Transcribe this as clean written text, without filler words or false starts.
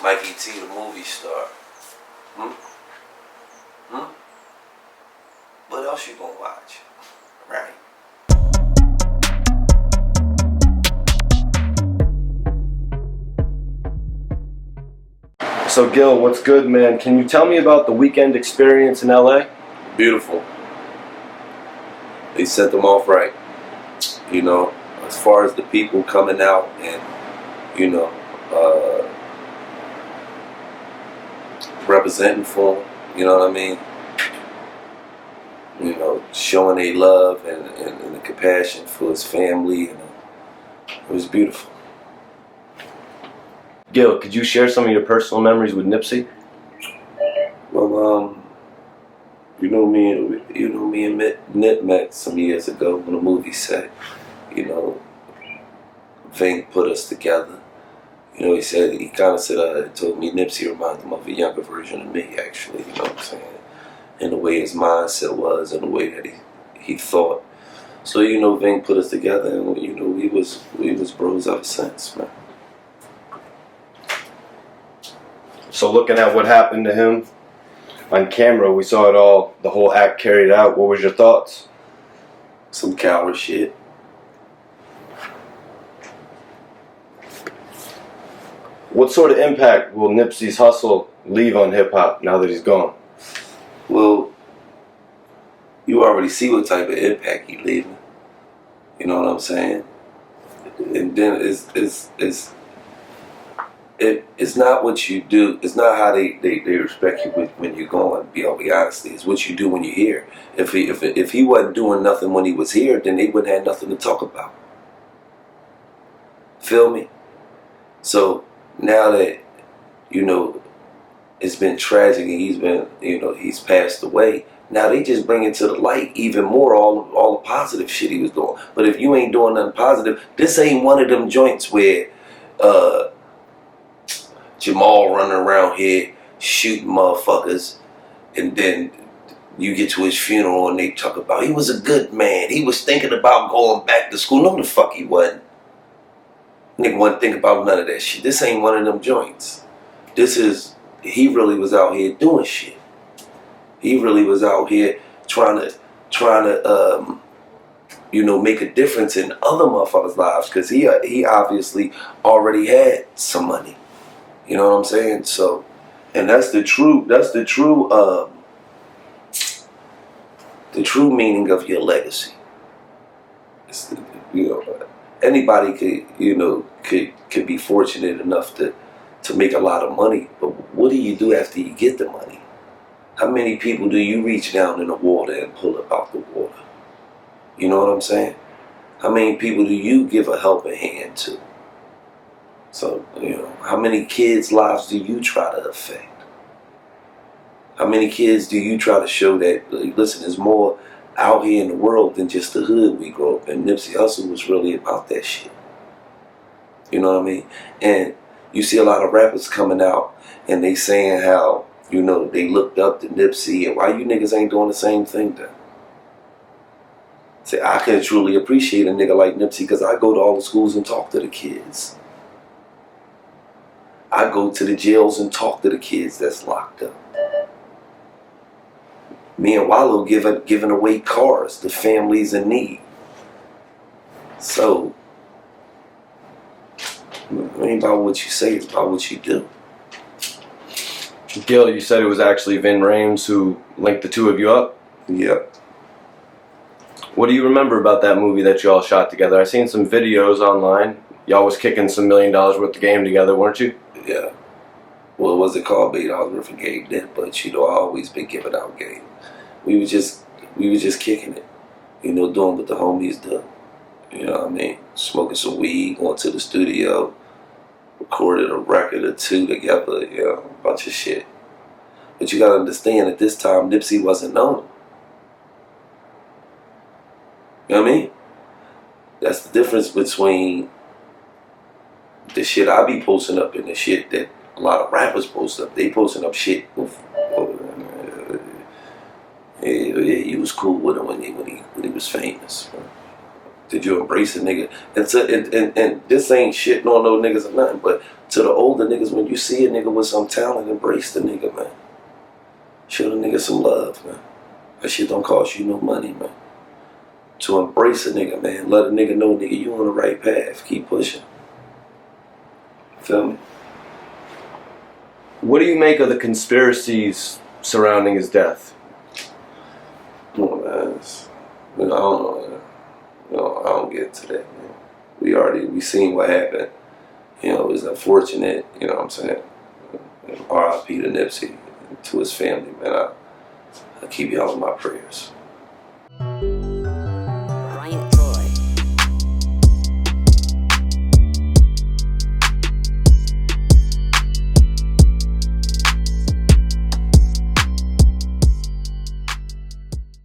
Mikey T, the movie star. Hmm? Hmm? What else you gonna watch? Right. So Gil, what's good, man? Can you tell me about the weekend experience in LA? Beautiful. They set them off right. You know, as far as the people coming out and, you know, representing for him, you know what I mean? You know, showing a love and the compassion for his family. And it was beautiful. Gil, could you share some of your personal memories with Nipsey? Well, you know me and Nip met some years ago on a movie set. You know, Ving put us together. You know, he kind of said, told me Nipsey reminded him of a younger version of me, actually. You know what I'm saying? And the way his mindset was, and the way that he thought. So, you know, Ving put us together, and you know, we was bros ever since, man. So looking at what happened to him on camera, we saw it all, the whole act carried out. What was your thoughts? Some coward shit. What sort of impact will Nipsey's hustle leave on hip-hop now that he's gone? Well, you already see what type of impact he's leaving. You know what I'm saying? And then it's not what you do. It's not how they respect you when you're going. Be honestly, it's what you do when you're here. If he wasn't doing nothing when he was here, then they wouldn't have nothing to talk about. Feel me? So now that, you know, it's been tragic and he's passed away. Now they just bring into the light even more all the positive shit he was doing. But if you ain't doing nothing positive, this ain't one of them joints where Jamal running around here shooting motherfuckers, and then you get to his funeral and they talk about he was a good man. He was thinking about going back to school. No, the fuck he wasn't. Nigga wasn't thinking about none of that shit. This ain't one of them joints. He really was out here doing shit. He really was out here trying to you know, make a difference in other motherfuckers' lives, because he obviously already had some money. You know what I'm saying? So, and that's the true meaning of your legacy. You know, anybody could be fortunate enough to make a lot of money, but what do you do after you get the money? How many people do you reach down in the water and pull up out the water? You know what I'm saying? How many people do you give a helping hand to? So, you know, how many kids' lives do you try to affect? How many kids do you try to show that, like, listen, there's more out here in the world than just the hood we grew up in? Nipsey Hussle was really about that shit. You know what I mean? And you see a lot of rappers coming out and they saying how, you know, they looked up to Nipsey, and why you niggas ain't doing the same thing then? Say, I can truly appreciate a nigga like Nipsey because I go to all the schools and talk to the kids. I go to the jails and talk to the kids that's locked up. Me and Wallow giving away cars to families in need. So, it ain't about what you say, it's about what you do. Gil, you said it was actually Ving Rhames who linked the two of you up? Yep. What do you remember about that movie that you all shot together? I seen some videos online. Y'all was kicking some $1 million worth of game together, weren't you? Yeah. Well, it wasn't called $1 million worth of game then, but you know, I always been giving out game. We was just kicking it. You know, doing what the homies do. You know what I mean? Smoking some weed, going to the studio, recorded a record or two together, you know, a bunch of shit. But you gotta understand, at this time, Nipsey wasn't known. You know what I mean? That's the difference between the shit I be posting up and the shit that a lot of rappers post up. They posting up shit with, he was cool with him when he was famous. Did you embrace a nigga? And this ain't shitting on no niggas or nothing, but to the older niggas, when you see a nigga with some talent, embrace the nigga, man. Show the nigga some love, man. That shit don't cost you no money, man. To embrace a nigga, man. Let a nigga know, nigga, you on the right path. Keep pushing. Feel me? What do you make of the conspiracies surrounding his death? Oh, man. I don't know, man. I don't get into that, man. We seen what happened. It was unfortunate, you know what I'm saying? R.I.P. to Nipsey, to his family, man. I keep y'all in my prayers.